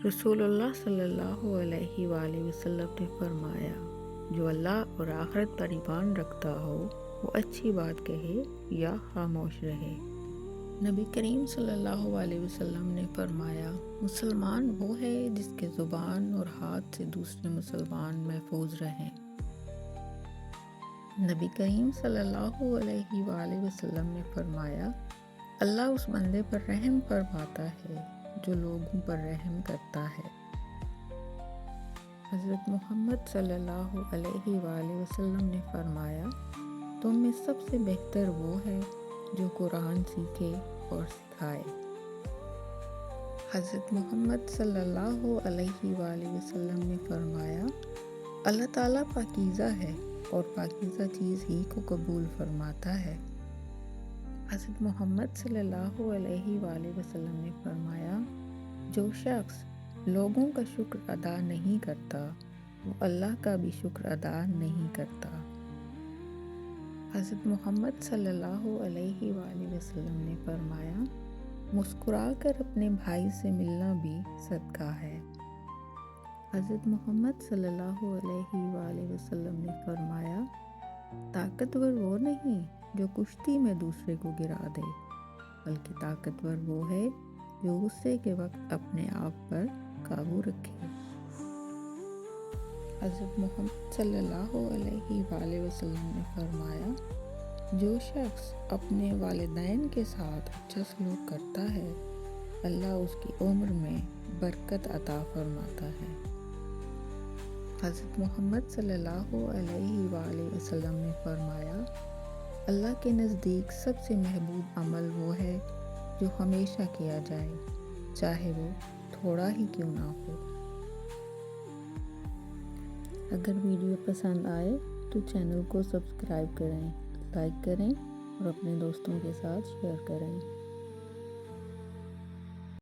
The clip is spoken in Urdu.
رسول اللہ صلی اللہ علیہ وآلہ وسلم نے فرمایا، جو اللہ اور آخرت پر ایمان رکھتا ہو وہ اچھی بات کہے یا خاموش رہے۔ نبی کریم صلی اللہ علیہ وسلم نے فرمایا، مسلمان وہ ہے جس کے زبان اور ہاتھ سے دوسرے مسلمان محفوظ رہیں۔ نبی کریم صلی اللہ علیہ وآلہ وسلم نے فرمایا، اللہ اس بندے پر رحم فرماتا ہے جو لوگوں پر رحم کرتا ہے۔ حضرت محمد صلی اللہ علیہ وآلہ وسلم نے فرمایا، تم میں سب سے بہتر وہ ہے جو قرآن سیکھے اور سکھائے۔ حضرت محمد صلی اللہ علیہ وآلہ وسلم نے فرمایا، اللہ تعالیٰ پاکیزہ ہے اور پاکیزہ چیز ہی کو قبول فرماتا ہے۔ حضرت محمد صلی اللہ علیہ وآلہ وسلم نے فرمایا، جو شخص لوگوں کا شکر ادا نہیں کرتا وہ اللہ کا بھی شکر ادا نہیں کرتا۔ حضرت محمد صلی اللہ علیہ وآلہ وسلم نے فرمایا، مسکرا کر اپنے بھائی سے ملنا بھی صدقہ ہے۔ حضرت محمد صلی اللہ علیہ وآلہ وسلم نے فرمایا، طاقتور وہ نہیں جو کشتی میں دوسرے کو گرا دے، بلکہ طاقتور وہ ہے جو غصے کے وقت اپنے آپ پر قابو رکھے۔ حضرت محمد صلی اللہ علیہ وآلہ وسلم نے فرمایا، جو شخص اپنے والدین کے ساتھ اچھا سلوک کرتا ہے اللہ اس کی عمر میں برکت عطا فرماتا ہے۔ حضرت محمد صلی اللہ علیہ وآلہ وسلم نے فرمایا، اللہ کے نزدیک سب سے محبوب عمل وہ ہے جو ہمیشہ کیا جائے، چاہے وہ تھوڑا ہی کیوں نہ ہو۔ اگر ویڈیو پسند آئے تو چینل کو سبسکرائب کریں، لائک کریں اور اپنے دوستوں کے ساتھ شیئر کریں۔